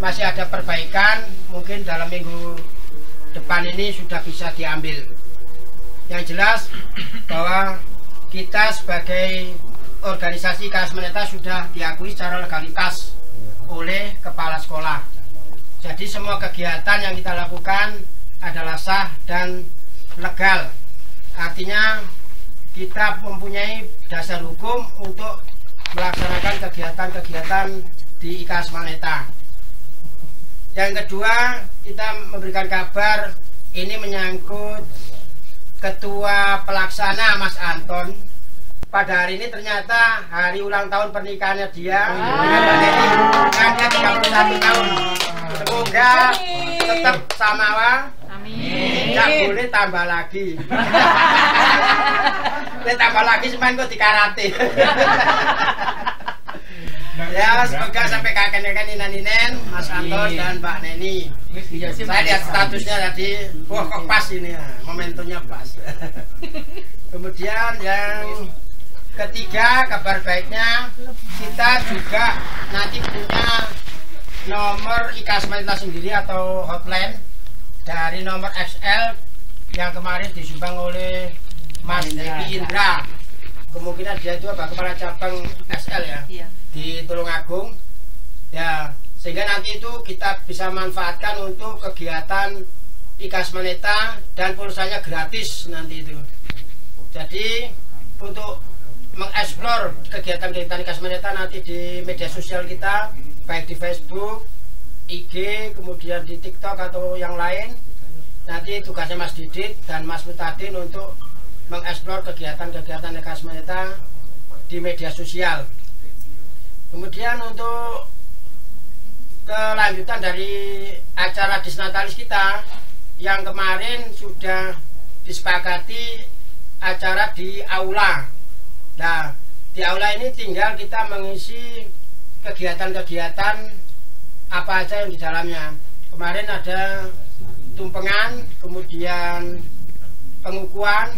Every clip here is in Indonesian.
Masih ada perbaikan, mungkin dalam minggu depan ini sudah bisa diambil. Yang jelas bahwa kita sebagai organisasi IKS Meneta sudah diakui secara legalitas oleh kepala sekolah. Jadi semua kegiatan yang kita lakukan adalah sah dan legal. Artinya kita mempunyai dasar hukum untuk melaksanakan kegiatan-kegiatan di IKS Meneta. Yang kedua, kita memberikan kabar ini menyangkut Ketua Pelaksana Mas Anton. Pada hari ini ternyata hari ulang tahun pernikahannya dia dengan Mbak Neni, ada 31 tahun. Semoga tetap samawa. Amin. Tidak boleh tambah lagi. Boleh tambah lagi semain kok di karate. Ya, semoga sampai kakek-kakek ninen Mas Anton dan Mbak Neni. Saya lihat statusnya tadi, wah kok pas ini ya, momentumnya pas. Kemudian yang ketiga, kabar baiknya kita juga nanti punya nomor IKS Meneta sendiri atau hotline dari nomor XL yang kemarin disumbang oleh Mas Devi Indra. Kemungkinan dia itu kepala cabang XL ya. Iya. Di Tulungagung ya, sehingga nanti itu kita bisa manfaatkan untuk kegiatan IKS Meneta dan pulsanya gratis nanti itu. Jadi untuk mengeksplor kegiatan-kegiatan IKS Meneta nanti di media sosial kita, baik di Facebook, IG, kemudian di TikTok atau yang lain, nanti tugasnya Mas Didit dan Mas Mutadin untuk mengeksplor kegiatan-kegiatan IKS Meneta di media sosial. Kemudian untuk kelanjutan dari acara Disnatalis kita yang kemarin sudah disepakati acara di aula. Nah, di aula ini tinggal kita mengisi kegiatan-kegiatan apa aja yang di dalamnya. Kemarin ada tumpengan, kemudian pengukuhan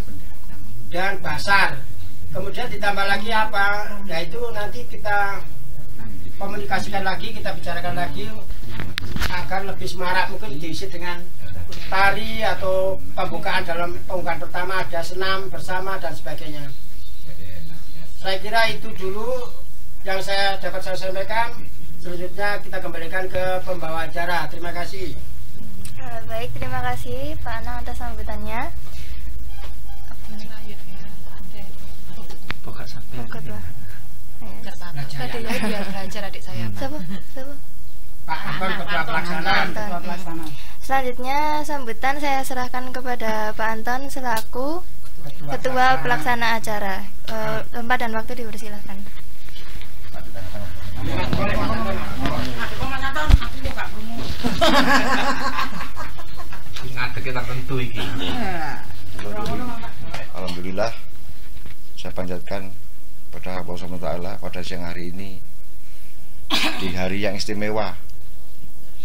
dan basar. Kemudian ditambah lagi apa? Yaitu nanti kita komunikasikan lagi, kita bicarakan lagi agar lebih semarak, mungkin diisi dengan tari atau pembukaan. Dalam pembukaan pertama ada senam bersama dan sebagainya. Saya kira itu dulu yang saya dapat saya sampaikan. Selanjutnya kita kembalikan ke pembawa acara. Terima kasih. Baik, terima kasih Pak Anang atas sambutannya. Tadi ya biar belajar adik saya. Siapa? Pak Anton, Ketua Pelaksana. Selanjutnya sambutan saya serahkan kepada Pak Anton selaku Ketua Pelaksana acara. Tempat dan waktu dipersilakan. Kita tentu iki. Alhamdulillah, saya panjatkan pada Allah SWT pada siang hari ini di hari yang istimewa.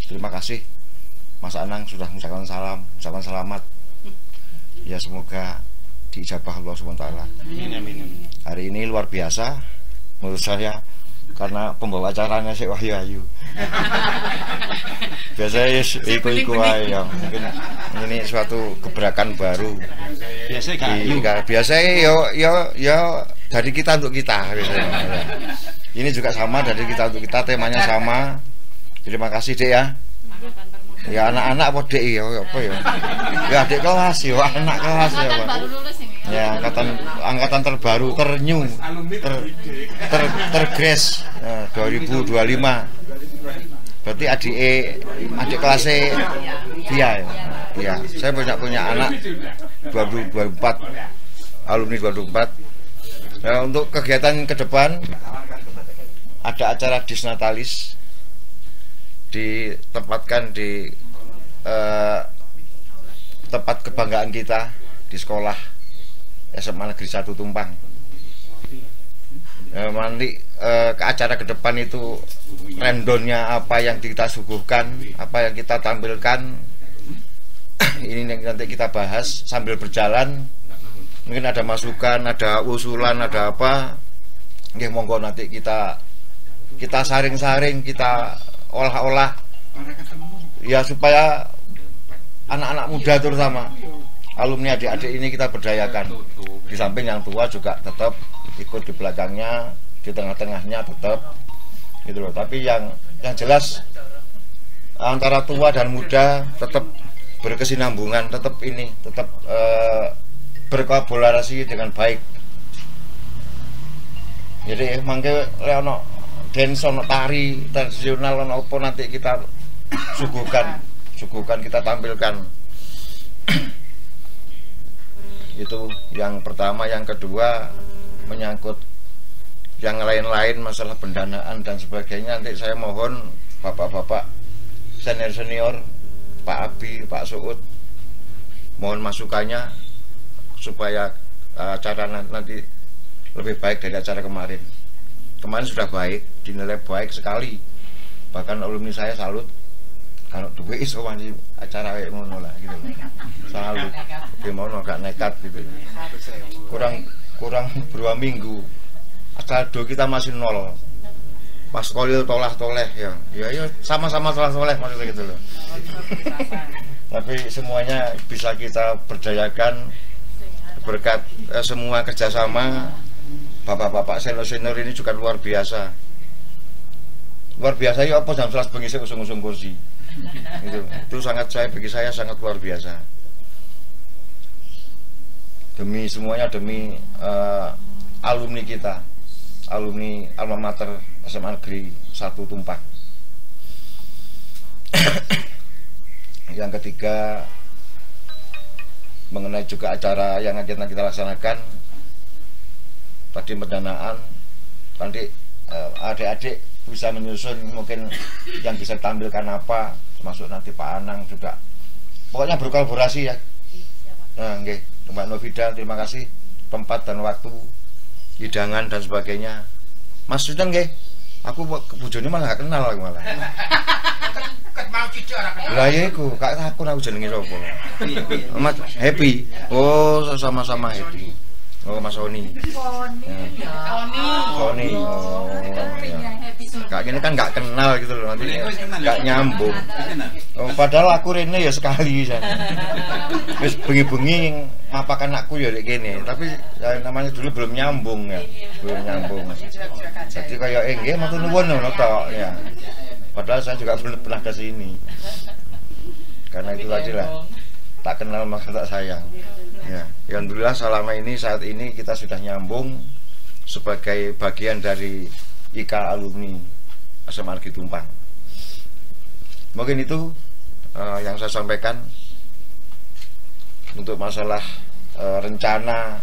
Terima kasih Mas Anang sudah mengucapkan salam, mengucapkan selamat. Ya, semoga diijabah Allah SWT. Hari ini luar biasa menurut saya karena pembawa acaranya si Wahyu. Biasanya iku yang mungkin ini suatu gebrakan baru. Biasanya yo dari kita untuk kita biasanya. Ini juga sama dari kita untuk kita, temanya sama. Terima kasih Dek ya. Ya anak-anak apa Dek ya apa ya? Ya adik kelas ya, anak kelas ya Pak. Ya angkatan terbaru, ternew, tergres 2025. Berarti adik kelasnya dia ya. Ya, saya punya anak 2024, alumni 2024. Nah, untuk kegiatan ke depan ada acara Disnatalis ditempatkan di tempat kebanggaan kita di sekolah SMA Negeri 1 Tumpang. Nanti ke acara ke depan itu rendonnya apa yang kita suguhkan, apa yang kita tampilkan, ini nanti kita bahas sambil berjalan. Mungkin ada masukan, ada usulan, ada apa, nggih monggo nanti kita saring-saring, kita olah-olah ya, supaya anak-anak muda terutama alumni adik-adik ini kita berdayakan. Di samping yang tua juga tetap ikut di belakangnya, di tengah-tengahnya tetap gitu loh. Tapi yang jelas antara tua dan muda tetap berkesinambungan, tetap berkolaborasi dengan baik. Jadi mangke ono dance, ono tari tradisional, ono apa nanti kita suguhkan, kita tampilkan. Itu yang pertama. Yang kedua menyangkut yang lain-lain, masalah pendanaan dan sebagainya. Nanti saya mohon bapak-bapak senior-senior, Pak Abi, Pak Suud, mohon masukannya supaya acara nanti lebih baik dari acara kemarin. Kemarin sudah baik, dinilai baik sekali. Bahkan alumni saya salut. Kalau duwe iso wani acara kayak ngono lah gitu. Salut. Gimana gak nekat gitu. Kurang 2 minggu. Saldo kita masih 0. Pas kolil tolah-toleh ya. Ya sama-sama tolah-toleh maksudnya gitu loh. Tapi semuanya bisa kita berdayakan berkat semua kerjasama bapak-bapak senior ini juga luar biasa. Luar biasa ya, apa jam 11 bengi usung-usung kursi. Itu bagi saya sangat luar biasa. Demi semuanya, demi alumni kita, alumni alma mater SMA Negeri 1 Tumpang. Yang ketiga mengenai juga acara yang akan kita laksanakan tadi, pendanaan. Nanti adik-adik bisa menyusun mungkin yang bisa ditampilkan apa, termasuk nanti Pak Anang juga. Pokoknya berkolaborasi ya. Nah, nggih, Mbak Novida, terima kasih tempat dan waktu, hidangan dan sebagainya. Mas Sudan nggih, aku bojone malah gak kenal aku malah. Lah ya iku, gak takon aku jenenge sapa. Mas Happy. Oh, sama-sama Happy. Oh, Mas Oni. Oni. Oh, ya. Kak ini kan nggak kenal gitu loh, nanti nggak nyambung. Oh, padahal aku rene ya sekali sana. Terus bengi-bengi ngapakan aku ya kayak gini, tapi ya, namanya dulu belum nyambung ya, belum nyambung. Jadi kayak enggak matur nuwun ngono tok ya. Padahal saya juga belum pernah ke sini. Karena itu tadi lah, tak kenal maka tak sayang. Ya, alhamdulillah selama ini, saat ini kita sudah nyambung sebagai bagian dari IK alumni SMA Negeri Tumpang. Mungkin itu yang saya sampaikan untuk masalah rencana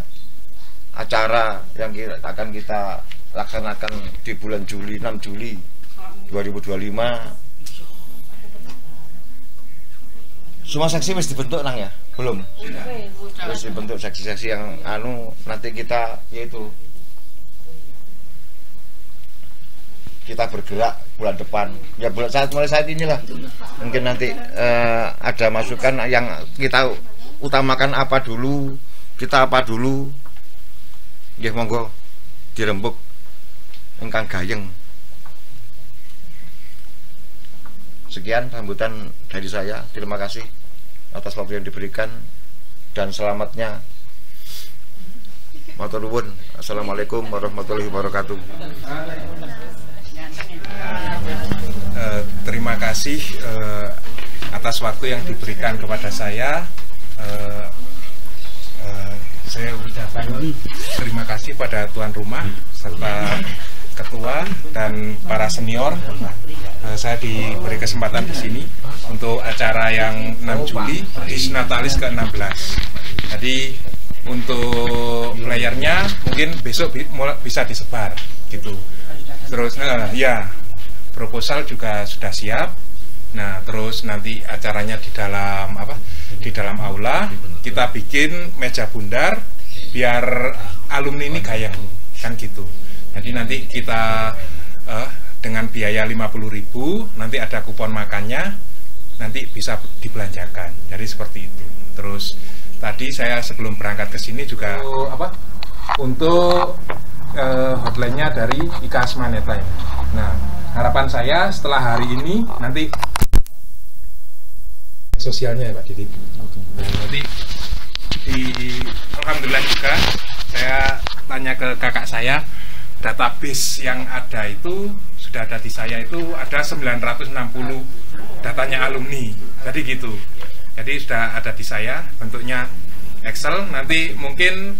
acara yang akan kita laksanakan di bulan Juli, 6 Juli 2025. Semua seksi mesti dibentuk nang ya? Belum? Terus dibentuk seksi-seksi yang nanti kita yaitu kita bergerak bulan depan ya, mulai saat inilah mungkin nanti ada masukan yang kita utamakan apa dulu, kita apa dulu ya, monggo dirembuk ingkang gayeng. Sekian sambutan dari saya, terima kasih atas waktu yang diberikan dan selamatnya. Matur nuwun. Assalamualaikum warahmatullahi wabarakatuh. Terima kasih atas waktu yang diberikan kepada saya. Saya ucapkan terima kasih pada tuan rumah serta ketua dan para senior. Saya diberi kesempatan di sini untuk acara yang 6 Juli Disnatalis ke-16. Jadi untuk playernya mungkin besok bisa disebar gitu. Terus ya, proposal juga sudah siap. Nah, terus nanti acaranya di dalam di dalam aula kita bikin meja bundar biar alumni ini gayeng, kan gitu. Jadi nanti kita dengan biaya 50.000 nanti ada kupon makannya, nanti bisa dibelanjakan. Jadi seperti itu. Terus tadi saya sebelum berangkat ke sini juga untuk hotline-nya dari IKAS Maneta. Nah, harapan saya setelah hari ini nanti sosialnya ya Pak Didi. Nah, nanti alhamdulillah juga saya tanya ke kakak saya, database yang ada itu sudah ada di saya itu ada 960 datanya alumni. Jadi gitu. Jadi sudah ada di saya bentuknya Excel. Nanti mungkin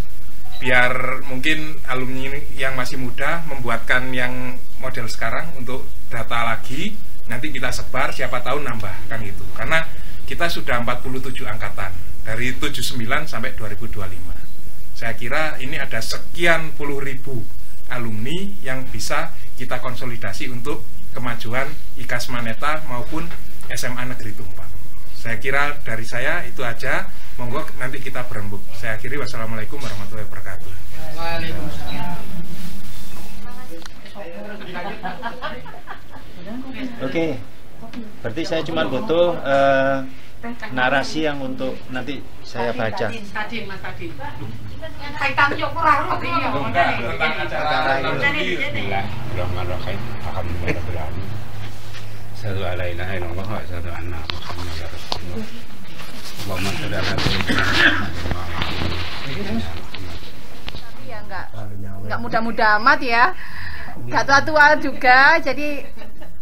biar mungkin alumni yang masih muda membuatkan yang model sekarang untuk data lagi, nanti kita sebar, siapa tahu nambah, kan gitu. Karena kita sudah 47 angkatan dari 79 sampai 2025. Saya kira ini ada sekian puluh ribu alumni yang bisa kita konsolidasi untuk kemajuan IKAS Maneta maupun SMA Negeri Tumpang. Saya kira dari saya itu aja. Monggo nanti kita berembuk. Saya akhiri, wassalamualaikum warahmatullahi wabarakatuh. Waalaikumsalam. Oke, berarti saya cuma butuh narasi yang untuk nanti saya baca. Tadi Mas Tadi. Kaitan yo ora roti yo. Tentang acara Bismillahirrahmanirrahim. Alhamdulillah. Asyhadu an la ilaha illallah wa asyhadu anna Muhammadar Rasulullah. Allahumma shalli ala Ya enggak muda-muda amat ya. Enggak tua-tua juga, jadi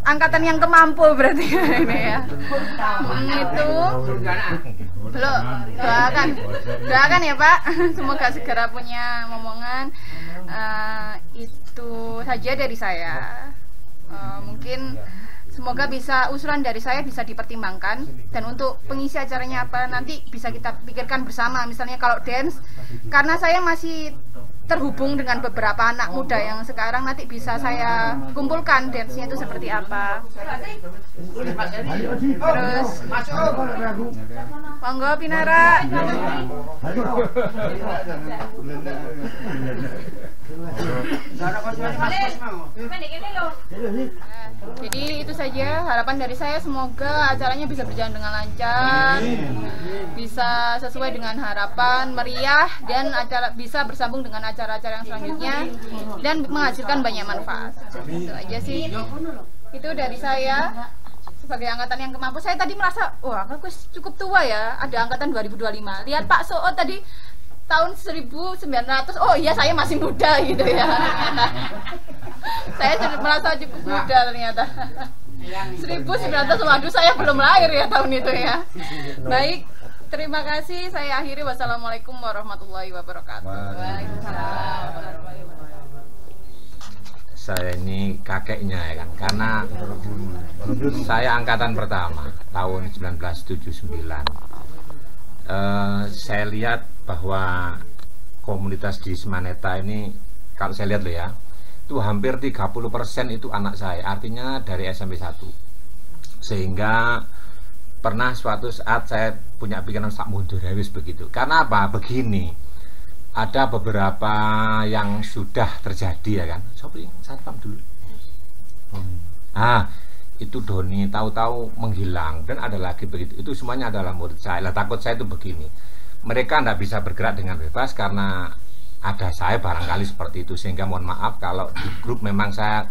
angkatan yang kemampu berarti ini ya. Itu belum doakan ya Pak, semoga segera punya momongan. Itu saja dari saya. Mungkin semoga bisa usulan dari saya bisa dipertimbangkan, dan untuk pengisi acaranya apa nanti bisa kita pikirkan bersama. Misalnya kalau dance, karena saya masih terhubung dengan beberapa anak muda yang sekarang, nanti bisa saya kumpulkan dance-nya itu seperti apa. Terus monggo Pinara. Jadi itu saja harapan dari saya, semoga acaranya bisa berjalan dengan lancar, bisa sesuai dengan harapan, meriah, dan acara bisa bersambung dengan acara-acara yang selanjutnya dan menghasilkan banyak manfaat. Itu aja sih. Itu dari saya sebagai angkatan yang kemampu. Saya tadi merasa, wah aku cukup tua ya, ada angkatan 2025. Lihat Pak Soot tadi tahun 1900, oh iya saya masih muda gitu ya. Saya merasa cukup muda ternyata. 1900, waduh saya belum lahir ya tahun itu ya. Baik, terima kasih, saya akhiri. Wassalamualaikum warahmatullahi wabarakatuh. Saya ini kakeknya ya kan, karena saya angkatan pertama tahun 1979. Saya lihat bahwa komunitas di Maneta ini, kalau saya lihat loh ya, itu hampir 30% itu anak saya, artinya dari SMP 1. Sehingga pernah suatu saat saya punya pikiran sak mundur habis begitu. Karena apa? Begini, ada beberapa yang sudah terjadi ya kan. Sopi satpam dulu. Itu Doni tahu-tahu menghilang, dan ada lagi begitu. Itu semuanya adalah murid saya. Lah takut saya itu begini, mereka tidak bisa bergerak dengan bebas karena ada saya barangkali seperti itu. Sehingga mohon maaf kalau di grup memang saya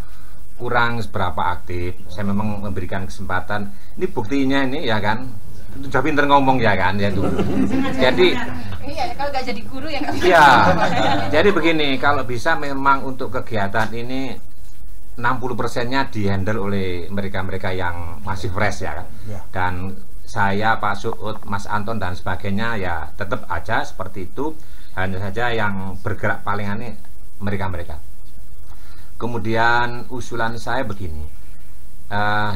kurang seberapa aktif. Saya memang memberikan kesempatan. Ini buktinya ini ya kan, sudah pinter ngomong ya kan ya itu. Jadi iya, kalau nggak jadi guru ya nggak bisa. Iya. Jadi begini, kalau bisa memang untuk kegiatan ini 60%-nya dihandle oleh mereka-mereka yang masih fresh ya kan. Dan saya, Pak Suud, Mas Anton dan sebagainya ya tetap aja seperti itu. Hanya saja yang bergerak paling aneh mereka-mereka. Kemudian usulan saya begini,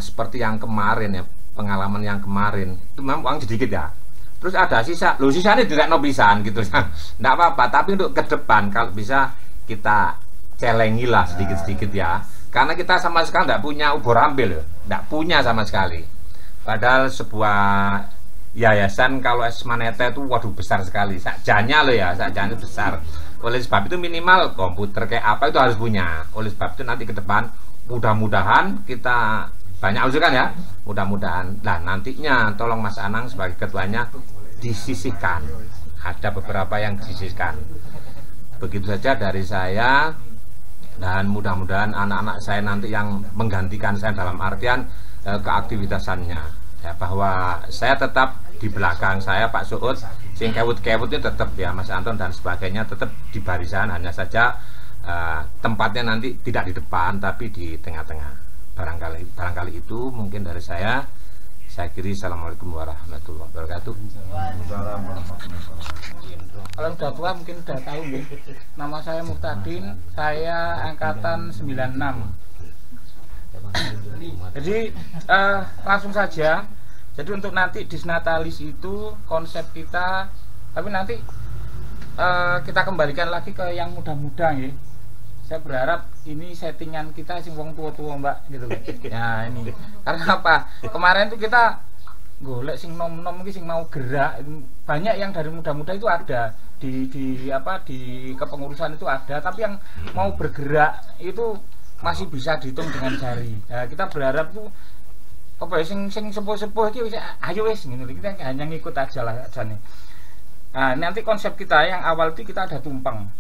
seperti yang kemarin ya, pengalaman yang kemarin itu memang uang sedikit ya. Terus ada sisa, loh sisanya tidak nobisan gitu. Nggak apa-apa, tapi untuk ke depan kalau bisa kita celengilah sedikit-sedikit ya. Karena kita sama sekali nggak punya ubur ambil, nggak punya sama sekali. Padahal sebuah yayasan kalau Esmaneta itu waduh besar sekali, sakjanya loh ya, sakjanya besar. Oleh sebab itu minimal komputer kayak apa itu harus punya. Oleh sebab itu nanti ke depan mudah-mudahan kita banyak usulkan ya, mudah-mudahan. Nah nantinya tolong Mas Anang sebagai ketuanya disisihkan, ada beberapa yang disisihkan. Begitu saja dari saya, dan mudah-mudahan anak-anak saya nanti yang menggantikan saya dalam artian keaktivitasannya ya, bahwa saya tetap di belakang saya Pak Suud, sing kewut-kewut itu tetap ya Mas Anton dan sebagainya tetap di barisan, hanya saja tempatnya nanti tidak di depan tapi di tengah-tengah. Barangkali itu mungkin dari saya. Saya kiri. Assalamualaikum warahmatullahi wabarakatuh. Kalau udah tua mungkin udah tahu ya. Nama saya Muhtadin, saya angkatan 96. Jadi langsung saja. Jadi untuk nanti Disnatalis itu konsep kita, tapi nanti kita kembalikan lagi ke yang muda-muda ya. Saya berharap ini settingan kita sing wong tua-tua Mbak gitu loh. Ya ini. Karena apa? Kemarin tuh kita golek sing nom-nom iki sing mau gerak. Banyak yang dari muda-muda itu ada di kepengurusan itu ada, tapi yang mau bergerak itu masih bisa dihitung dengan jari. Nah, kita berharap tuh apa sing sepuh-sepuh iki ayo wis ngene kita hanya ngikut aja lah ajane. Nah, nanti konsep kita yang awal itu kita ada tumpeng.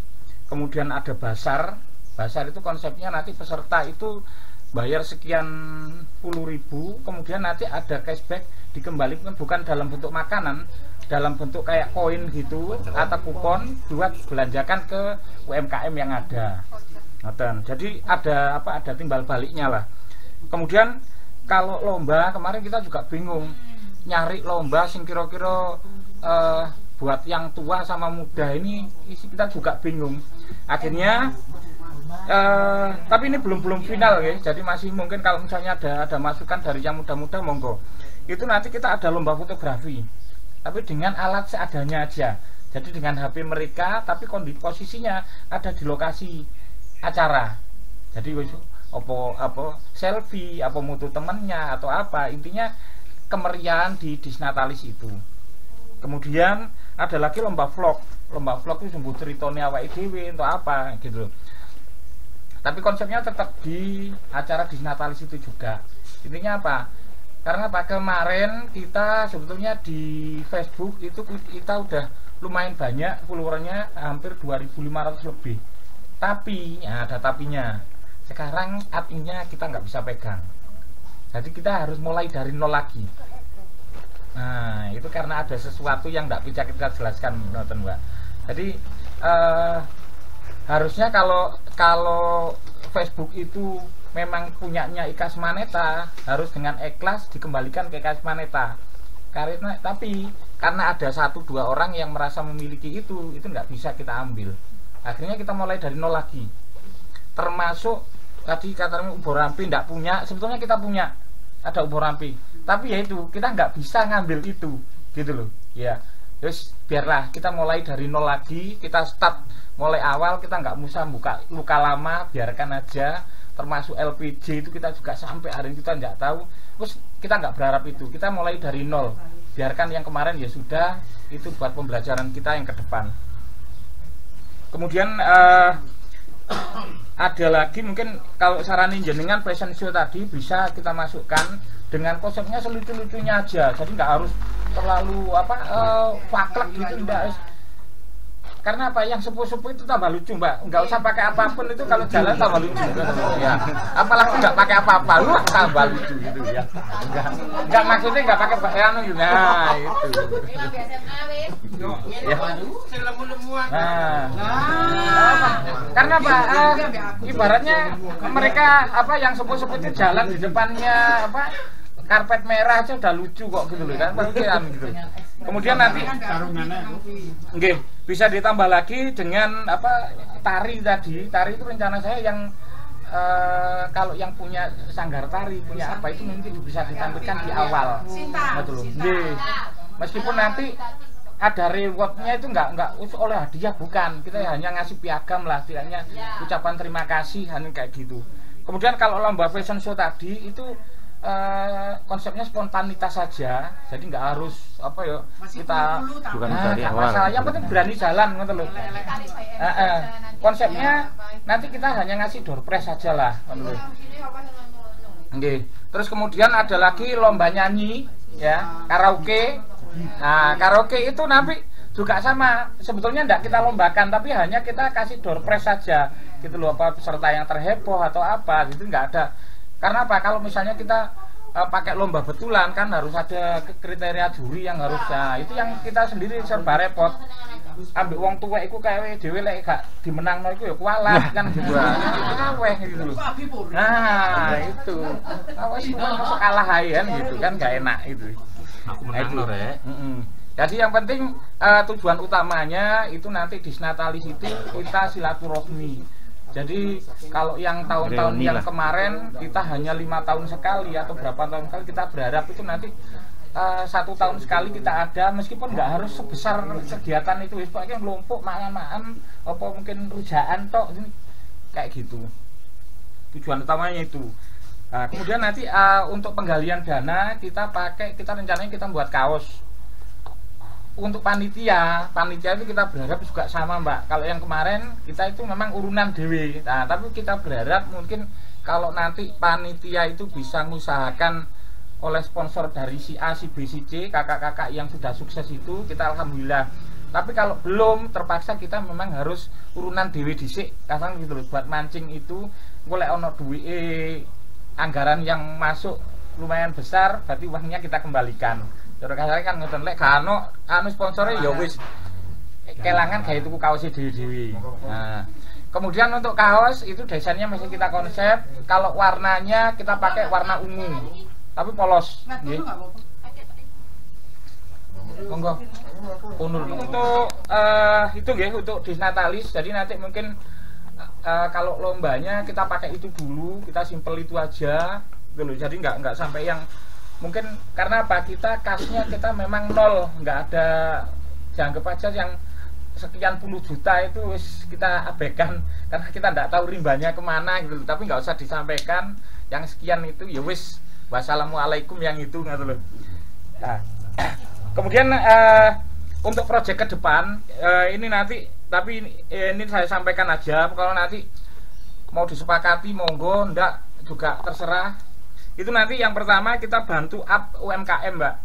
Kemudian ada basar. Basar itu konsepnya nanti peserta itu bayar sekian puluh ribu, kemudian nanti ada cashback dikembalikan bukan dalam bentuk makanan, dalam bentuk kayak koin gitu atau kupon buat belanjakan ke UMKM yang ada. Jadi ada timbal baliknya lah. Kemudian kalau lomba kemarin kita juga bingung nyari lomba sing kira-kira buat yang tua sama muda ini kita juga bingung. Akhirnya tapi ini belum final ya. Jadi masih mungkin kalau misalnya ada masukan dari yang muda-muda monggo. Itu nanti kita ada lomba fotografi. Tapi dengan alat seadanya aja. Jadi dengan HP mereka tapi posisinya ada di lokasi acara. Jadi apa selfie, apa mutu temennya atau apa, intinya kemeriahan di Disnatalis itu. Kemudian ada lagi lomba vlog. Lomba vlog itu sembuh ceritanya awake dhewe atau apa gitu. Tapi konsepnya tetap di acara Disnatalis itu juga. Intinya apa? Karena Pak kemarin kita sebetulnya di Facebook itu kita udah lumayan banyak followernya, hampir 2.500 lebih. Tapi ya ada tapinya. Sekarang adminnya kita nggak bisa pegang. Jadi kita harus mulai dari nol lagi. Nah itu karena ada sesuatu yang nggak bisa kita jelaskan, Mbak. Jadi harusnya kalau Facebook itu memang punyanya IKA Esmaneta, harus dengan ikhlas dikembalikan ke IKA Esmaneta. Tapi karena ada 1-2 orang yang merasa memiliki itu nggak bisa kita ambil. Akhirnya kita mulai dari nol lagi. Termasuk tadi katanya Ubor Rampi nggak punya, sebetulnya kita punya, ada Ubor Rampi. Tapi ya itu kita nggak bisa ngambil itu, gitu loh. Ya, terus biarlah kita mulai dari nol lagi, kita start mulai awal, kita nggak usah buka luka lama, biarkan aja. Termasuk LPG itu kita juga sampai hari ini kita nggak tahu. Terus kita nggak berharap itu, kita mulai dari nol. Biarkan yang kemarin ya sudah, itu buat pembelajaran kita yang ke depan. Kemudian ada lagi mungkin kalau saranin jenengan fashion show tadi bisa kita masukkan dengan konsepnya selucu-lucunya aja. Jadi nggak harus terlalu faklek gitu, enggak. Karena apa, yang sepuh-sepuh itu tambah lucu Mbak, nggak usah pakai apapun itu kalau jalan tambah lucu ya. Apalagi nggak pakai apa-apa, lu tambah lucu gitu ya. Nggak maksudnya nggak pakai pakaian gitu, nah itu. Karena apa? Ibaratnya mereka yang sepuh-sepuh itu jalan di depannya karpet merah aja udah lucu kok gitu loh kan, gitu. Kemudian nanti bisa ditambah lagi dengan tari tadi. Tari itu rencana saya yang kalau yang punya sanggar tari punya itu nanti bisa ditampilkan di awal, betul. Meskipun nanti ada rewardnya itu nggak oleh hadiah, bukan, kita hanya ngasih piagam lah, tidaknya ucapan terima kasih hanya kayak gitu. Kemudian kalau lomba fashion show tadi itu konsepnya spontanitas saja, jadi nggak harus apa ya kita bukan dari awal. masalah yang penting berani jalan gitu loh. Konsepnya nanti kita hanya ngasih door prize saja lah gitu loh. Oke. Terus kemudian ada lagi lomba nyanyi ya, karaoke. Nah, karaoke itu nanti juga sama, sebetulnya enggak kita lombakan tapi hanya kita kasih door prize saja gitu loh, apa peserta yang terheboh atau apa gitu enggak ada. Karena apa? Kalau misalnya kita pakai lomba betulan kan harus ada kriteria juri yang harus, nah, itu yang kita sendiri serba repot. Ambil wong tuwek iku kae dhewe lek gak dimenangno iku ya kualat kan gitu. Aweh gitu loh. Nah, itu. Awes masuk kalah ae kan gitu kan gak enak itu. Aku menang lho, Rek. Jadi yang penting tujuan utamanya itu nanti di Disnatalis itu kita silaturahmi. Jadi kalau yang tahun-tahun yang kemarin kita hanya 5 tahun sekali atau berapa tahun sekali, kita berharap itu nanti 1 tahun sekali kita ada, meskipun nggak harus sebesar kegiatan itu, pokoknya ngelompok makan-makan apa mungkin rujaan tok kayak gitu. Tujuan utamanya itu. Nah, kemudian nanti untuk penggalian dana kita rencananya kita buat kaos. Untuk panitia itu kita berharap juga sama Mbak. Kalau yang kemarin kita itu memang urunan dewe. Nah, tapi kita berharap mungkin kalau nanti panitia itu bisa mengusahakan oleh sponsor dari si A, si B, si C, kakak-kakak yang sudah sukses itu, kita alhamdulillah. Tapi kalau belum, terpaksa kita memang harus urunan dewe dhisik. Kadang gitu loh, buat mancing itu boleh ono duwe anggaran yang masuk lumayan besar, berarti uangnya kita kembalikan. Cara kasar kan ngoten lek gak anu sponsore ya wis kelangan gawe tuku kaos dhewe-dhewe. Nah, kemudian untuk kaos itu desainnya masih kita konsep, kalau warnanya kita pakai warna ungu. Tapi polos nggih. Monggo. Untuk itu nggih untuk Disnatalis. Jadi nanti mungkin kalau lombanya kita pakai itu dulu, kita simpel itu aja gitu. Jadi nggak sampai yang mungkin karena apa, kita kasnya kita memang nol, nggak ada, dianggap aja yang sekian puluh juta itu kita abaikan karena kita nggak tahu rimbanya kemana gitu. Tapi nggak usah disampaikan yang sekian itu ya wis wassalamualaikum yang itu gitu loh. Nah, kemudian untuk proyek ke depan ini nanti, tapi ini saya sampaikan aja, kalau nanti mau disepakati monggo, ndak juga terserah. Itu nanti yang pertama kita bantu up UMKM Mbak.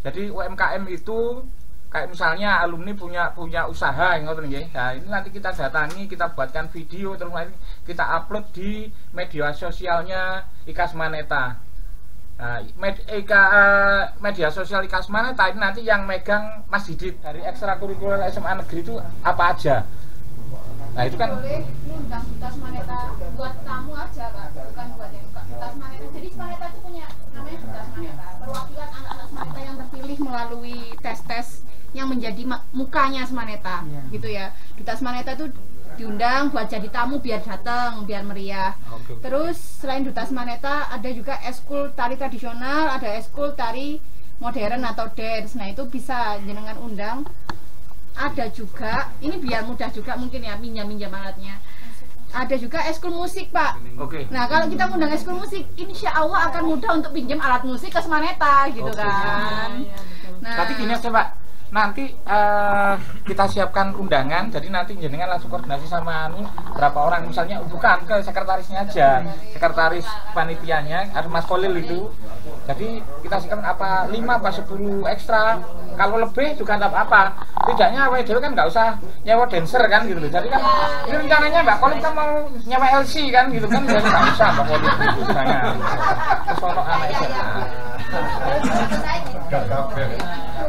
Jadi UMKM itu kayak misalnya alumni punya usaha yang ngoten nggih. Nah, ini nanti kita datangi, kita buatkan video, terus nanti kita upload di media sosialnya IKAS Maneta. Nah, media sosial IKAS Maneta ini nanti yang megang Mas Didit dari ekstrakurikuler SMA Negeri itu apa aja. Nah, itu kan boleh undang IKAS Maneta buat tamu aja Kak, bukan buat yang IKAS Maneta. Jadi Maneta itu punya namanya IKAS Maneta, perwakilan anak-anak Maneta yang terpilih melalui tes-tes yang menjadi mukanya Maneta, gitu ya. Duta Maneta itu diundang buat jadi tamu biar datang, biar meriah. Terus selain Duta Maneta ada juga eskul tari tradisional, ada eskul tari modern atau dance. Nah, itu bisa jenengan undang. Ada juga, ini biar mudah juga mungkin ya, minjam alatnya. Ada juga eskul musik Pak. Nah, kalau kita ngundang eskul musik, insya Allah akan mudah untuk pinjam alat musik ke Maneta gitu kan. Nah, tapi gini aja Pak, nanti kita siapkan undangan, jadi nanti jenengan langsung koordinasi sama berapa orang, misalnya bukan ke sekretarisnya aja, sekretaris panitianya ada Mas Kolil itu. Jadi kita siapkan apa 5 apa 10 ekstra, kalau lebih juga tidak apa-apa. Tidaknya WDW kan nggak usah nyewa dancer kan gitu loh. Jadi kan ini rencananya Mbak Kolil kan mau nyewa LC kan gitu kan, jadi nggak usah Mbak Kolil jangan kesono anak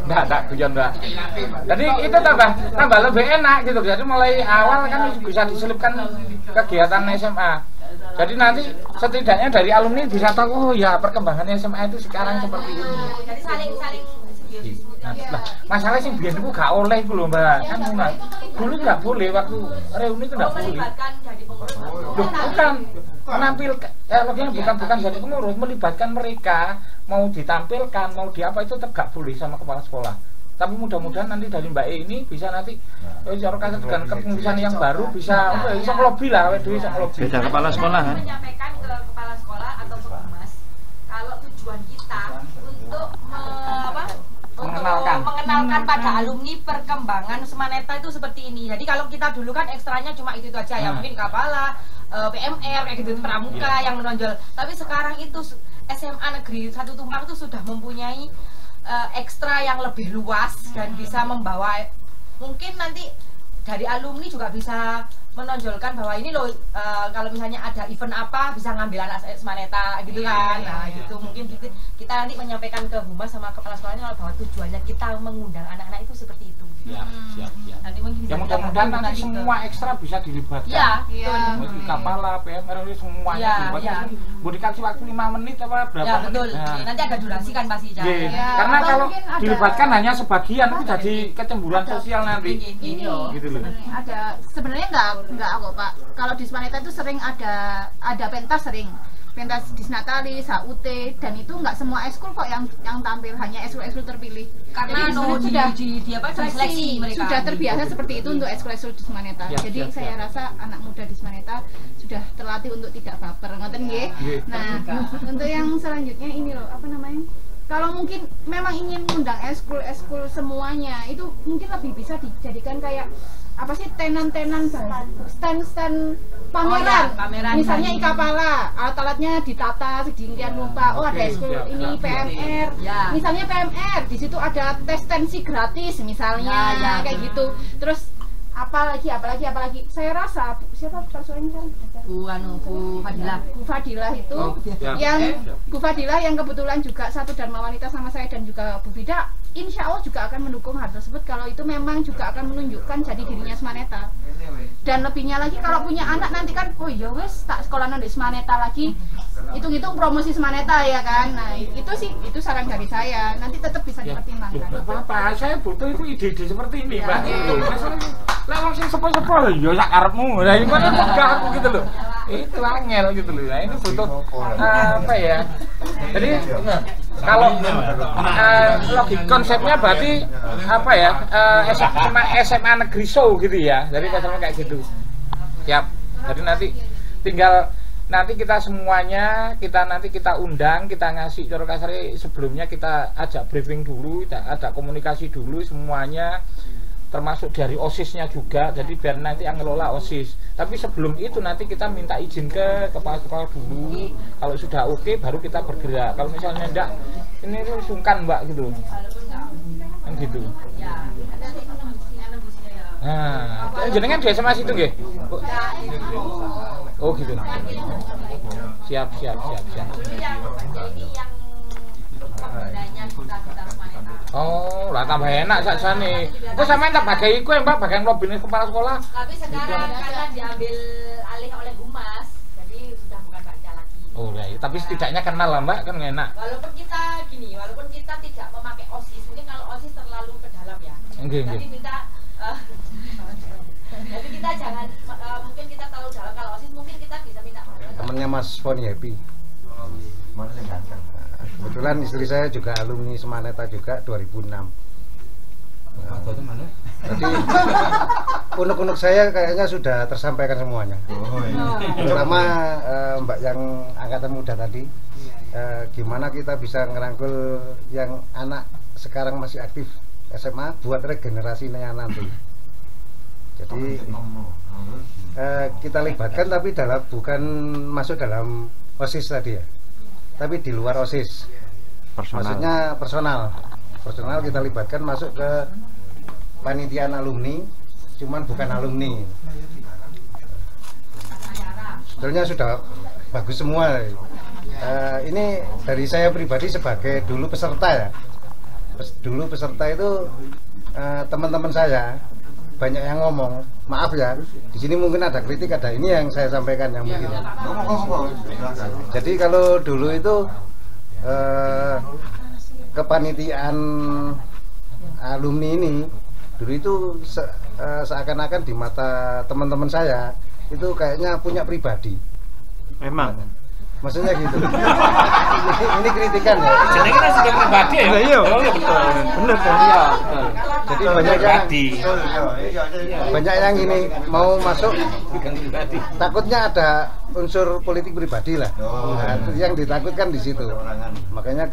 enggak guyon Mbak. Jadi itu tambah lebih enak gitu. Jadi mulai awal kan bisa diselipkan kegiatan SMA. Jadi nanti setidaknya dari alumni bisa tahu, oh ya perkembangannya SMA itu sekarang seperti ini. Jadi saling Nah, masalah sih biar itu gak oleh itu loh Mbak. Kan dulu nggak boleh, waktu reuni itu nggak boleh. Bukan menampilkan, bukan jadi pengurus, melibatkan mereka, mau ditampilkan, mau di apa itu tetap gak boleh sama kepala sekolah. Tapi mudah-mudahan nanti dari Mbak E ini bisa nanti cara kasih dengan kepengurusan yang baru bisa ngelobi lah, bisa ngelobi. Beda kepala sekolah kan? Menyampaikan ke kepala sekolah atau ke humas, kalau tujuan kita untuk mengenalkan pada alumni perkembangan Semaneta itu seperti ini. Jadi kalau kita dulu kan ekstranya cuma itu aja ya, mungkin Kapala, PMR kayak gitu, pramuka yang menonjol. Tapi sekarang itu SMA Negeri 1 Tumpang itu sudah mempunyai ekstra yang lebih luas dan bisa membawa, mungkin nanti dari alumni juga bisa menonjolkan bahwa ini loh, kalau misalnya ada event apa bisa ngambil anak Semaneta gitu kan. Nah gitu mungkin kita nanti menyampaikan ke Humas sama kepala sekolahnya bahwa tujuannya kita mengundang anak-anak itu seperti itu. Ya, siap. Nanti mungkin Ya mudah-mudahan nanti semua ekstra bisa dilibatkan. Iya, betul. Kapala, PMR ini semuanya dilibatkan. Mau dikasih waktu 5 menit apa berapa ya, menit? betul. Nanti ada durasi kan pasti. Karena kalau dilibatkan hanya sebagian itu jadi kecemburuan sosial nanti. Gitu loh. Sebenarnya enggak kok Pak. Kalau di Semaneta itu sering ada pentas, pentas Disnatalis, HUT, dan itu nggak semua ekskul kok yang tampil, hanya ekskul terpilih. Karena jadi seleksi mereka sudah terbiasa seperti itu untuk ekskul di Semaneta. Jadi saya rasa anak muda di Semaneta sudah terlatih untuk tidak baper, ngoten nggih. Nah, untuk yang selanjutnya ini loh, apa namanya? Kalau mungkin memang ingin mengundang ekskul semuanya, itu mungkin lebih bisa dijadikan kayak apa sih, tenan-tenan, stand pameran. Misalnya Ikapala, alat-alatnya ditata sedemikian rupa. Oh ada ekskul ini PMR. Misalnya PMR, di situ ada tes tensi gratis misalnya, kayak gitu. Terus apalagi saya rasa siapa persoalannya sekarang? Bu Fadilah itu Bu Fadilah yang kebetulan juga satu Dharma Wanita sama saya dan juga Bu Bida, insya Allah juga akan mendukung hal tersebut kalau itu memang juga akan menunjukkan jadi dirinya Semaneta. Dan lebihnya lagi kalau punya anak nanti kan, oh ya wes tak sekolah di Semaneta lagi, hitung-hitung promosi Semaneta ya kan. Nah itu saran dari saya, nanti tetap bisa dipertimbangkan. Apa saya butuh itu ide-ide seperti ini Mbak. Masalahnya lah wong sing sepo-sepo ya sak karepmu. Lah iku kan enggak aku gitu loh. Itu angel gitu loh. Nah, itu butuh apa ya? Jadi kalau logik konsepnya berarti apa ya? SMA Negeri Show gitu ya. Jadi konsepnya kayak gitu. Siap. Jadi nanti kita semuanya kita undang, kita ngasih cara kasarnya sebelumnya kita ajak briefing dulu, kita ada komunikasi dulu semuanya, termasuk dari OSIS-nya juga, jadi biar nanti yang ngelola OSIS. Tapi sebelum itu nanti kita minta izin ke kepala sekolah dulu, kalau sudah oke baru kita bergerak. Kalau misalnya enggak, ini sungkan Mbak gitu kan gitu. Nah, jenengan di SMA situ nggih? Oh gitu. Siap. Oh, lah tambah enak sakjane. Kok sampean tak bagi iku Mbak, bagian lobine kepala sekolah. Tapi sekarang karena diambil alih oleh Humas, jadi sudah bukan Mbaknya lagi. Oh, ya, tapi setidaknya kenal lah Mbak, kan enak. Walaupun kita tidak memakai OSIS, mungkin kalau OSIS terlalu ke dalam ya. Jadi jadi kita jangan, mungkin kita terlalu dalam kalau OSIS, mungkin kita bisa minta temannya Mas Foni Happy. Kebetulan istri saya juga alumni Semaneta juga 2006. Jadi unek-unek saya kayaknya sudah tersampaikan semuanya. Terutama Mbak yang angkatan muda tadi, gimana kita bisa ngerangkul yang anak sekarang masih aktif SMA buat regenerasinya nanti. Jadi kita libatkan tapi bukan masuk dalam OSIS tadi ya, tapi di luar OSIS. Maksudnya personal kita libatkan masuk ke panitiaan alumni, cuman bukan alumni. Sebetulnya sudah bagus semua. Ini dari saya pribadi sebagai dulu peserta ya. Dulu peserta itu teman-teman saya banyak yang ngomong, maaf ya, di sini mungkin ada kritik, ada ini yang saya sampaikan yang mungkin. Jadi kalau dulu itu kepanitiaan alumni ini dulu itu seakan-akan di mata teman-teman saya itu kayaknya punya pribadi. Memang. Maksudnya gitu. Ini kritikan ya. Jadi kita sudah pribadi ya. Iya, betul. Benar kan? Iya, betul. Jadi banyak yang ini mau masuk takutnya ada unsur politik pribadi lah. Nah, yang ditakutkan di situ. Makanya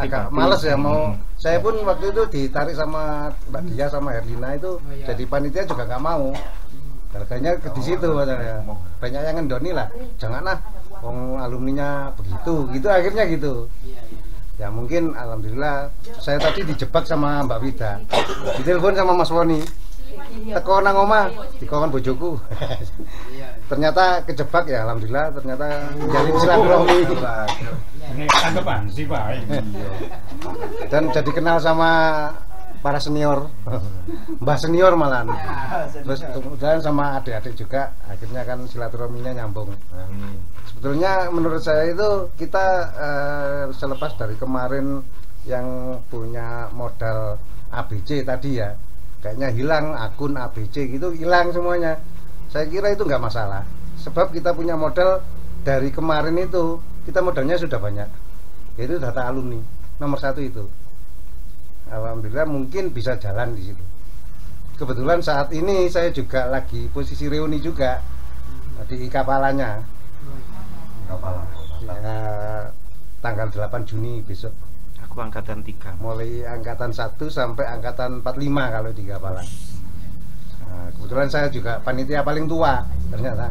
agak males ya mau. Saya pun waktu itu ditarik sama Mbak Dia sama Herlina itu jadi panitia juga nggak mau. Harganya di situ katanya. Banyak yang ngendoni lah. Janganlah alumninya begitu, gitu akhirnya gitu. Ya mungkin alhamdulillah saya tadi dijebak sama Mbak Wida, ditelepon sama Mas Woni, teko nang omah dikon bojoku. Ternyata kejebak ya, alhamdulillah ternyata menjalin silaturahmi. Ini tanggapan sih Pak. Dan jadi kenal sama para senior, mbah senior malahan. Terus kemudian sama adik-adik juga, akhirnya kan silaturahminya nyambung. Sebetulnya menurut saya itu kita selepas dari kemarin yang punya modal ABC tadi ya, kayaknya hilang akun ABC gitu, hilang semuanya. Saya kira itu nggak masalah, sebab kita punya modal dari kemarin itu, kita modalnya sudah banyak, yaitu data alumni nomor 1 itu. Alhamdulillah mungkin bisa jalan di situ. Kebetulan saat ini saya juga lagi posisi reuni juga di Kapalanya. Ya, tanggal 8 Juni besok. Aku angkatan 3. Mulai angkatan 1 sampai angkatan 45 kalau di Kapala. Nah, kebetulan saya juga panitia paling tua ternyata.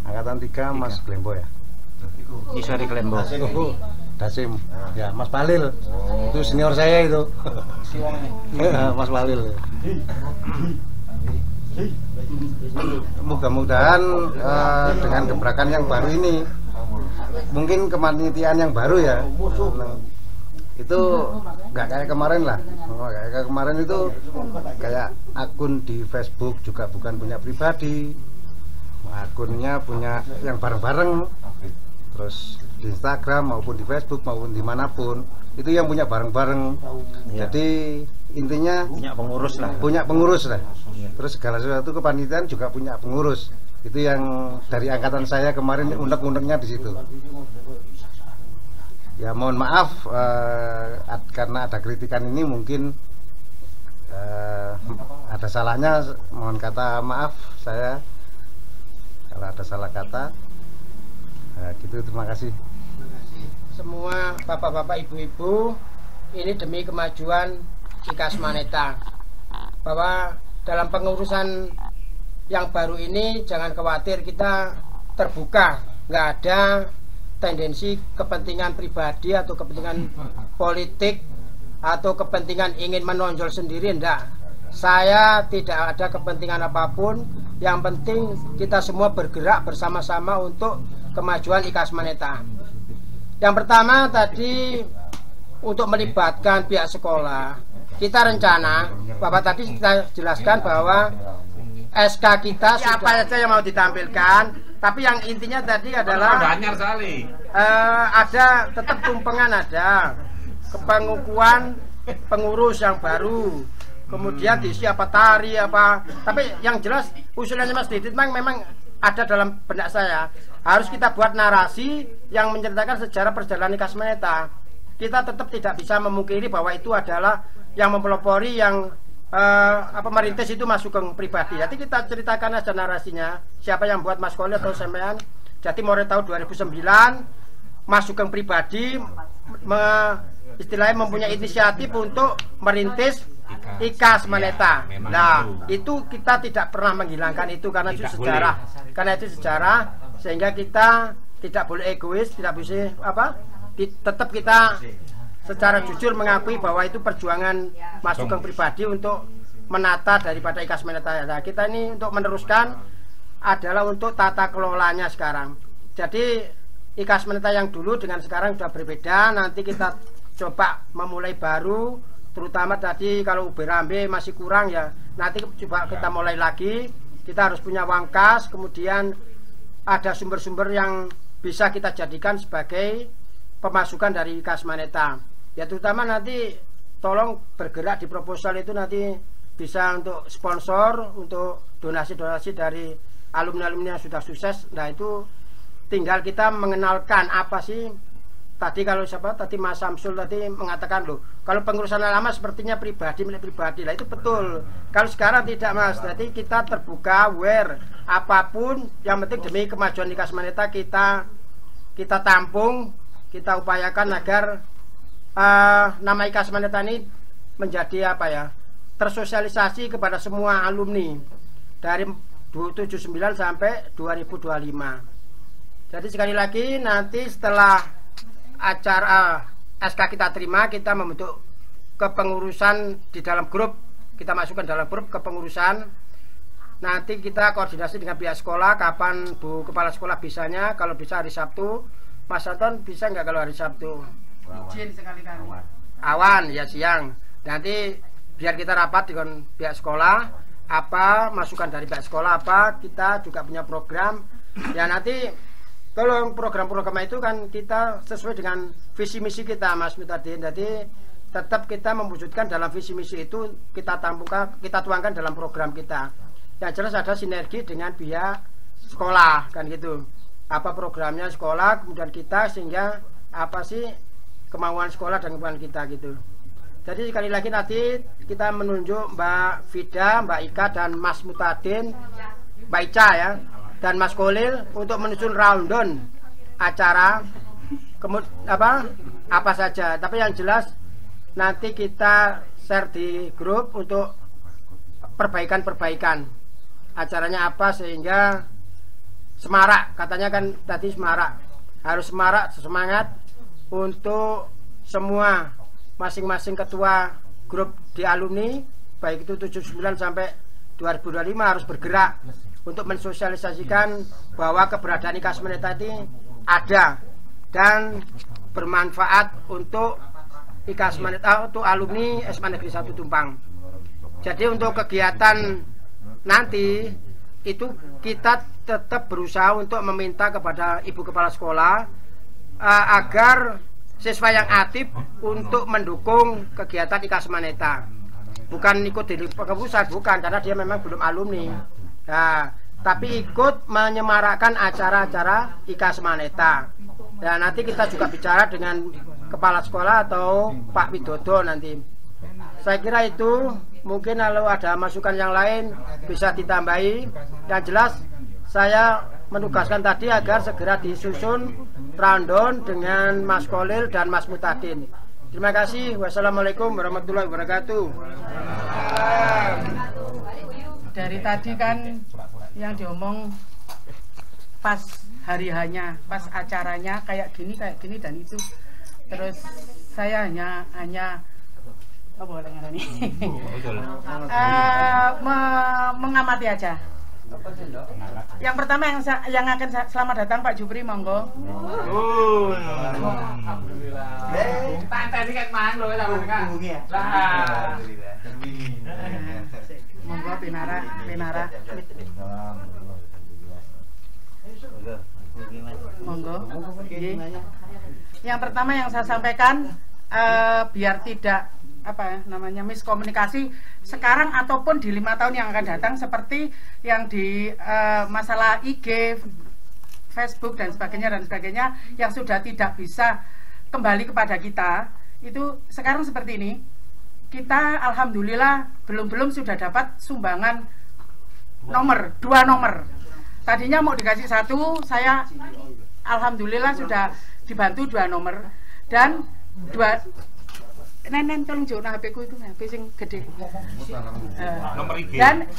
Angkatan 3 Mas Glembo ya. Iswari Glembo. Dasim. Ya, Mas Palil. Itu senior saya itu. Mas Palil. Mudah-mudahan dengan gebrakan yang baru ini, mungkin kepanitiaan yang baru ya, itu nggak kayak kemarin lah. Kayak kemarin itu kayak akun di Facebook juga bukan punya pribadi, akunnya punya yang bareng-bareng, terus di Instagram maupun di Facebook maupun dimanapun itu yang punya bareng-bareng. Jadi intinya punya pengurus lah. Terus segala sesuatu kepanitiaan juga punya pengurus. Itu yang dari angkatan saya kemarin unek-uneknya di situ. Ya mohon maaf karena ada kritikan ini mungkin ada salahnya, mohon kata maaf saya kalau ada salah kata. Gitu, terima kasih. Semua bapak-bapak, ibu-ibu, ini demi kemajuan IKAS Maneta, bahwa dalam pengurusan yang baru ini jangan khawatir, kita terbuka, nggak ada tendensi kepentingan pribadi atau kepentingan politik atau kepentingan ingin menonjol sendiri, enggak. Saya tidak ada kepentingan apapun, yang penting kita semua bergerak bersama-sama untuk kemajuan IKAS Maneta. Yang pertama tadi untuk melibatkan pihak sekolah, kita rencana, Bapak tadi kita jelaskan bahwa SK kita siapa saja yang mau ditampilkan, tapi yang intinya tadi adalah ada tetap tumpengan, ada kepengukuhan pengurus yang baru, kemudian diisi apa tari apa, tapi yang jelas usulannya Mas Didit memang ada dalam benak saya, harus kita buat narasi yang menceritakan sejarah perjalanan IKAS Maneta. Kita tetap tidak bisa memungkiri bahwa itu adalah yang mempelopori, yang merintis itu Mas Sugeng pribadi. Jadi kita ceritakan aja narasinya, siapa yang buat Mas Koli atau Semean. Jadi mulai tahun 2009 Mas Sugeng pribadi istilahnya mempunyai inisiatif untuk merintis IKAS Maneta. Nah, itu kita tidak pernah menghilangkan itu karena itu sejarah. Karena itu sejarah, sehingga kita tidak boleh egois, tidak bisa tetap kita secara jujur mengakui bahwa itu perjuangan Mas Sugeng pribadi untuk menata daripada IKAS Maneta. Nah, kita ini untuk meneruskan adalah untuk tata kelolanya sekarang. Jadi IKAS Maneta yang dulu dengan sekarang sudah berbeda. Nanti kita coba memulai baru, terutama tadi kalau Uberambe masih kurang ya, nanti coba kita mulai lagi. Kita harus punya uang kas, kemudian ada sumber-sumber yang bisa kita jadikan sebagai pemasukan dari IKAS Maneta. Ya terutama nanti tolong bergerak di proposal itu, nanti bisa untuk sponsor, untuk donasi-donasi dari alumni-alumni yang sudah sukses. Nah itu tinggal kita mengenalkan apa sih tadi kalau siapa tadi Mas Samsul tadi mengatakan loh, kalau pengurusan lama sepertinya pribadi, milik pribadi lah, itu betul. Kalau sekarang tidak Mas, jadi kita terbuka, aware, apapun yang penting demi kemajuan IKA Semaneta kita tampung, kita upayakan agar nama IKA Semaneta ini menjadi apa ya, tersosialisasi kepada semua alumni dari 79 sampai 2025. Jadi sekali lagi nanti setelah acara SK kita terima, kita membentuk kepengurusan di dalam grup, kita masukkan dalam grup kepengurusan. Nanti kita koordinasi dengan pihak sekolah kapan Bu Kepala Sekolah bisanya, kalau bisa hari Sabtu. Mas Anton bisa nggak kalau hari Sabtu? Izin sekali-kali. Awan ya siang. Nanti biar kita rapat dengan pihak sekolah, apa masukan dari pihak sekolah, apa kita juga punya program. Ya nanti kalau program-program itu kan kita sesuai dengan visi misi kita Mas Mutadin. Jadi tetap kita mewujudkan dalam visi misi itu, kita tampungkan, kita tuangkan dalam program kita. Yang jelas ada sinergi dengan pihak sekolah kan gitu. Apa programnya sekolah, kemudian kita, sehingga apa sih kemauan sekolah dan kemauan kita gitu. Jadi sekali lagi nanti kita menunjuk Mbak Vida, Mbak Ika dan Mas Mutadin, Mbak Ica ya, dan Mas Kolil untuk menyusun rundown acara apa saja. Tapi yang jelas nanti kita share di grup untuk perbaikan acaranya apa, sehingga semarak, katanya kan tadi semarak, harus semarak, semangat untuk semua masing-masing ketua grup di alumni, baik itu 79 sampai 2025 harus bergerak untuk mensosialisasikan bahwa keberadaan IKA Semaneta ini ada dan bermanfaat untuk IKA Semaneta, untuk alumni SMA Negeri 1 Tumpang. Jadi untuk kegiatan nanti itu kita tetap berusaha untuk meminta kepada Ibu Kepala Sekolah agar siswa yang aktif untuk mendukung kegiatan IKA Semaneta. Bukan ikut di pusat, bukan, karena dia memang belum alumni. Nah, tapi ikut menyemarakkan acara-acara IKA Semaneta. Dan nanti kita juga bicara dengan kepala sekolah atau Pak Widodo nanti. Saya kira itu, mungkin kalau ada masukan yang lain bisa ditambahi. Yang jelas saya menugaskan tadi agar segera disusun rundown dengan Mas Kolil dan Mas Mutadin. Terima kasih. Wassalamualaikum warahmatullahi wabarakatuh. Dari tadi kan yang diomong pas hari hanya, pas acaranya kayak gini dan itu. Terus saya hanya apa boleh ngene mengamati aja. Yang pertama yang akan selamat datang Pak Jupri, monggo. Alhamdulillah. Tadi kan mang lho sampean kan. Monggo Pinara. Monggo. Yang pertama yang saya sampaikan biar tidak miskomunikasi sekarang ataupun di 5 tahun yang akan datang, seperti yang di masalah IG, Facebook dan sebagainya yang sudah tidak bisa kembali kepada kita. Itu sekarang seperti ini, kita alhamdulillah belum sudah dapat sumbangan 2 nomor. Tadinya mau dikasih 1, saya alhamdulillah sudah dibantu 2 nomor dan 2. Nenen tolong jauh HP ku itu, HP sing gede. Nomor IG. Dan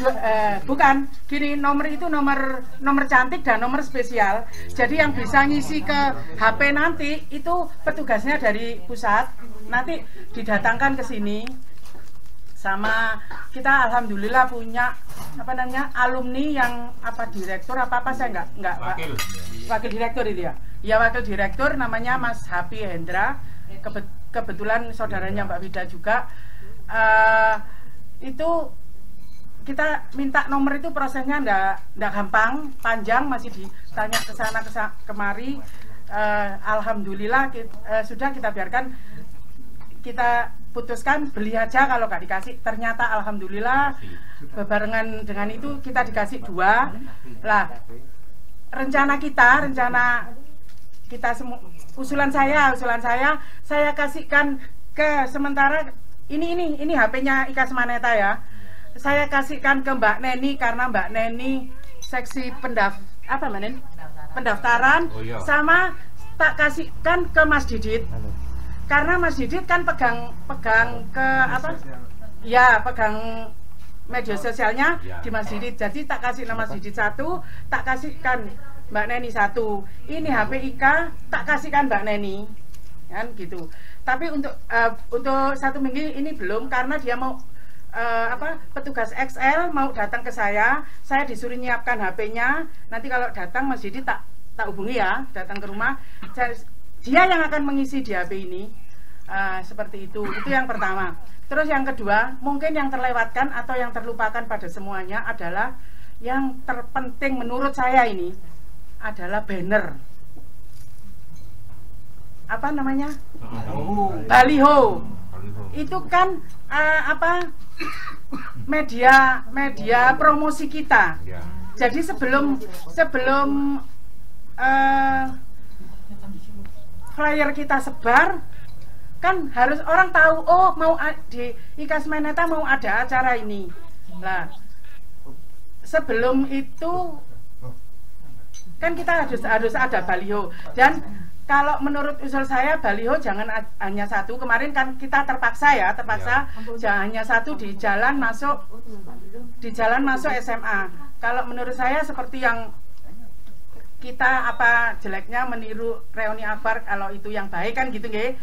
bukan gini, nomor itu nomor cantik dan nomor spesial. Jadi yang bisa ngisi ke HP nanti itu petugasnya dari pusat, nanti didatangkan ke sini. Sama kita alhamdulillah punya alumni yang direktur apa saya enggak wakil direktur itu ya. Ya wakil direktur namanya Mas Happy Hendra. Kebetulan saudaranya Mbak Vida juga. Itu kita minta nomor itu prosesnya enggak gampang, panjang, masih ditanya ke sana kemari. Alhamdulillah sudah kita biarkan, kita putuskan beli aja kalau nggak dikasih. Ternyata alhamdulillah bebarengan dengan itu kita dikasih 2. Lah rencana kita semua usulan saya kasihkan ke sementara ini HP-nya Ika Semaneta ya. Saya kasihkan ke Mbak Neni karena Mbak Neni seksi pendaftaran sama tak kasihkan ke Mas Didit. Karena Mas Didit kan pegang ke apa? Ya, pegang media sosialnya di Mas Didit. Jadi tak kasih nama Mas Didit 1, tak kasihkan Mbak Neni 1. Ini HP Ika, tak kasihkan Mbak Neni. Kan gitu. Tapi untuk 1 minggu ini belum karena dia mau petugas XL mau datang ke saya disuruh nyiapkan HP-nya. Nanti kalau datang Mas Didi tak hubungi ya, datang ke rumah. Dia yang akan mengisi di HP ini. Seperti itu yang pertama. Terus yang kedua, mungkin yang terlewatkan atau yang terlupakan pada semuanya adalah yang terpenting menurut saya ini adalah banner. Apa namanya? Baliho. Itu kan media promosi kita. Jadi sebelum flyer kita sebar kan harus orang tahu, oh mau di Ika Semaneta mau ada acara ini. Nah, sebelum itu kan kita harus ada baliho. Dan kalau menurut usul saya baliho jangan hanya 1. Kemarin kan kita terpaksa jangan hanya 1 di jalan masuk SMA. Kalau menurut saya seperti yang kita apa jeleknya meniru reuni akbar kalau itu yang baik kan gitu nggih.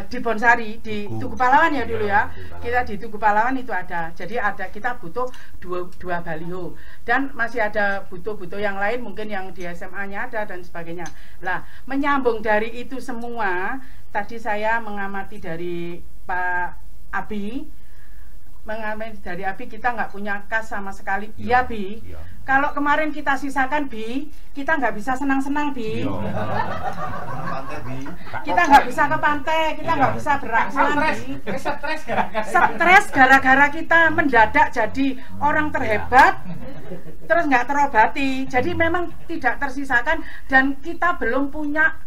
Di Bonsari di Tugu Pahlawan ya dulu ya. Kita di Tugu Pahlawan itu ada. Jadi kita butuh dua baliho dan masih ada butuh yang lain mungkin yang di SMA-nya ada dan sebagainya. Lah, menyambung dari itu semua, tadi saya mengamati dari Pak Abi, kita nggak punya kas sama sekali. Iya Bi. Kalau kemarin kita sisakan Bi, kita nggak bisa senang-senang Bi. Kita nggak bisa ke pantai, kita nggak bisa beraksan Bi. Stres gara-gara kita mendadak jadi orang terhebat, terus nggak terobati. Jadi memang tidak tersisakan dan kita belum punya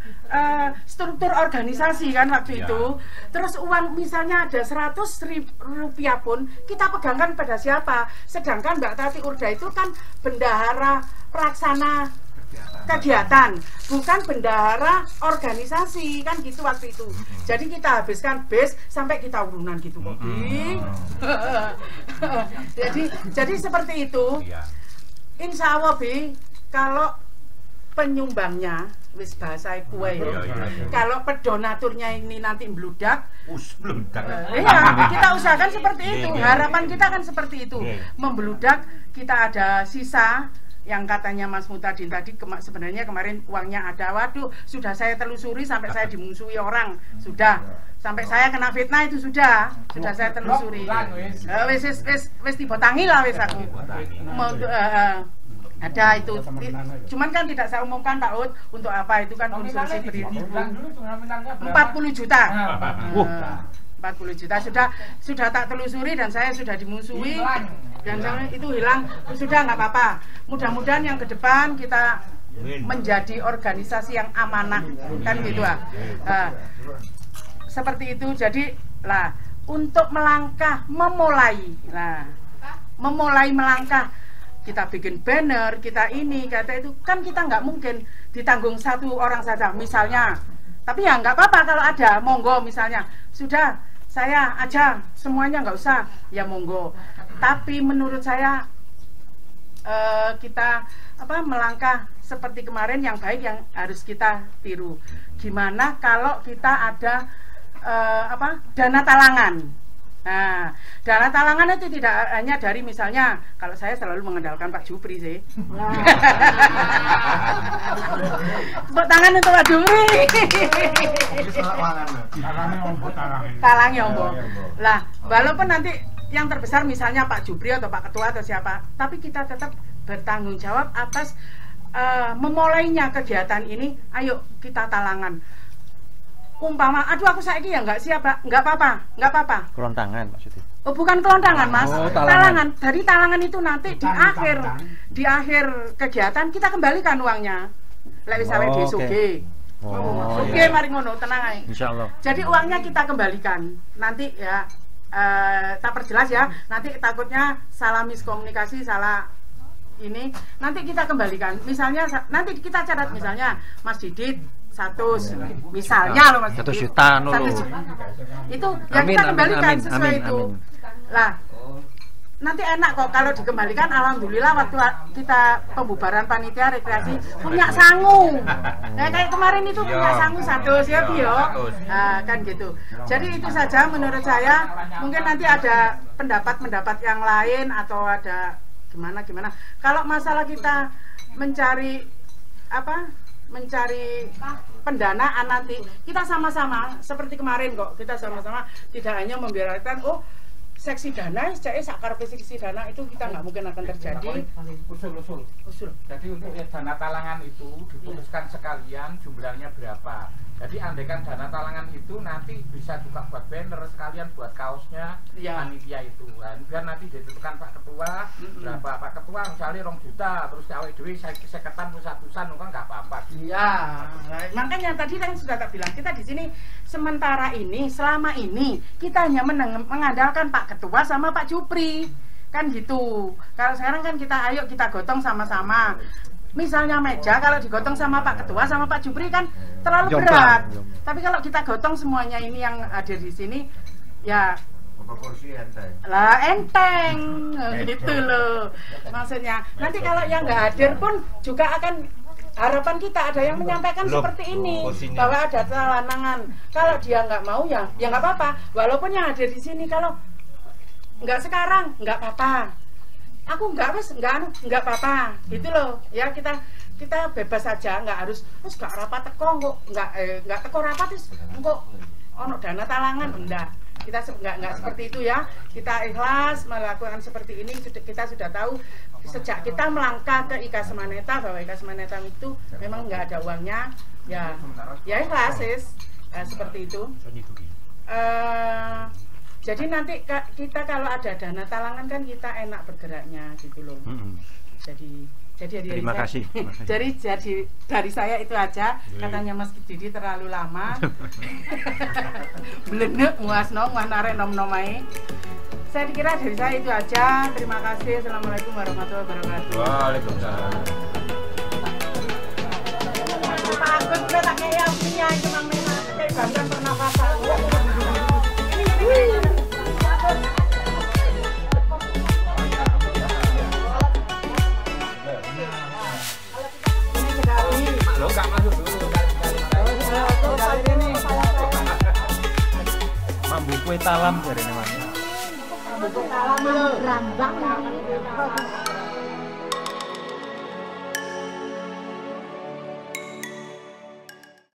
struktur organisasi kan waktu itu. Terus uang misalnya ada 100.000 rupiah pun kita pegangkan pada siapa? Sedangkan Mbak Tati Urda itu kan bendahara pelaksana kegiatan, bukan bendahara organisasi kan gitu waktu itu. Jadi kita habiskan base sampai kita urunan gitu kok. jadi seperti itu. Insya Allah Bi, kalau penyumbangnya wis bahasa kue kalau pedonaturnya ini nanti membludak, kita usahakan seperti itu. Harapan kita kan seperti itu, membludak. Kita ada sisa yang katanya Mas Mutadin tadi sebenarnya kemarin uangnya ada. Waduh, sudah saya telusuri sampai saya dimusuhi orang, sudah sampai saya kena fitnah itu sudah saya telusuri. Wis dibotangi lah wis aku. Ada itu, cuman kan tidak saya umumkan Pak Ud untuk apa itu kan unsur seperti itu. 40 juta. 40 juta sudah tak telusuri dan saya sudah dimusuhi dan itu hilang, sudah nggak apa-apa. Mudah-mudahan yang ke depan kita menjadi organisasi yang amanah kan gitu lah. Seperti itu. Jadi lah untuk memulai melangkah, kita bikin banner, kita ini, kata itu kan kita nggak mungkin ditanggung 1 orang saja misalnya. Tapi ya nggak apa-apa kalau ada, monggo misalnya. Sudah, saya aja semuanya nggak usah, ya monggo. Tapi menurut saya kita melangkah seperti kemarin yang baik yang harus kita tiru. Gimana kalau kita ada dana talangan? Nah, dana talangan itu tidak hanya dari misalnya, kalau saya selalu mengandalkan Pak Jupri sih. Tepuk tangan untuk Pak Jupri. Talangnya ombo. Lah, walaupun nanti yang terbesar misalnya Pak Jupri atau Pak Ketua atau siapa, tapi kita tetap bertanggung jawab atas memulainya kegiatan ini. Ayo kita talangan. Umpama, aduh aku saiki ya nggak siap, nggak apa-apa. Kelontangan maksudnya? Oh bukan kelontangan Mas, talangan. Dari talangan itu nanti di akhir kegiatan kita kembalikan uangnya. Lek wis sampe dhewe Oke, mari ngono, tenang aja. Insyaallah. Jadi uangnya kita kembalikan. Nanti ya tak perjelas ya. Nanti takutnya salah miskomunikasi, salah ini. Nanti kita kembalikan. Misalnya nanti kita catat misalnya Mas Didit 100 misalnya loh Mas Didit. 1 juta loh. Itu yang kita kembalikan sesuai itu. Lah, nanti enak kok kalau dikembalikan. Alhamdulillah waktu kita pembubaran panitia rekreasi punya sangu. Nah kayak kemarin itu punya sangu 100 ya Bio. Kan gitu. Jadi itu saja menurut saya. Mungkin nanti ada pendapat-pendapat yang lain atau ada gimana. Kalau masalah kita mencari pendanaan nanti kita sama-sama seperti kemarin kok, kita sama-sama tidak hanya membiarkan seksi dana, sakarepe seksi dana itu kita nggak mungkin akan terjadi. Usul. Jadi untuk dana talangan itu diputuskan sekalian jumlahnya berapa. Jadi andaikan dana talangan itu nanti bisa juga buat banner sekalian buat kaosnya panitia itu kan. Biar nanti ditentukan Pak Ketua berapa. Pak Ketua misalnya 2 juta terus awake dhewe seketan pusat-pusan kan nggak apa-apa. Iya. Makanya tadi kan sudah tak bilang kita di sini sementara ini selama ini kita hanya mengandalkan Pak Ketua sama Pak Jupri. Kan gitu. Kalau sekarang kan kita kita gotong sama-sama. Misalnya meja kalau digotong sama Pak Ketua sama Pak Jupri kan terlalu berat. Tapi kalau kita gotong semuanya ini yang hadir di sini ya enteng gitu loh maksudnya. Nanti kalau yang nggak hadir pun juga akan harapan kita ada yang menyampaikan seperti ini bahwa ada talangan. Kalau dia nggak mau ya nggak apa-apa. Walaupun yang hadir di sini kalau nggak sekarang nggak apa-apa. Aku nggak apa-apa gitu loh ya. Kita bebas saja, nggak harus terus nggak rapat teko nggak teko rapat terus kok ono dana talangan enggak. Kita nggak seperti itu ya. Kita ikhlas melakukan seperti ini. Kita sudah tahu sejak kita melangkah ke IKA Semaneta bahwa IKA Semaneta itu memang nggak ada uangnya ya ikhlas seperti itu. Jadi nanti kita kalau ada dana talangan kan kita enak bergeraknya gitu loh. Jadi terima kasih. Jadi dari saya itu aja. Katanya Mas Didi terlalu lama. Belendek muasno nganare nom-nomai. Saya kira dari saya itu aja. Terima kasih. Assalamualaikum warahmatullahi wabarakatuh. Waalaikumsalam. Pak Agus udah tak kayak punya itu Mang Mena. Kayak bantuan pernapasan. Lo nggak masuk dulu mambu kue talam dari namanya. Mambu kue talam berambang.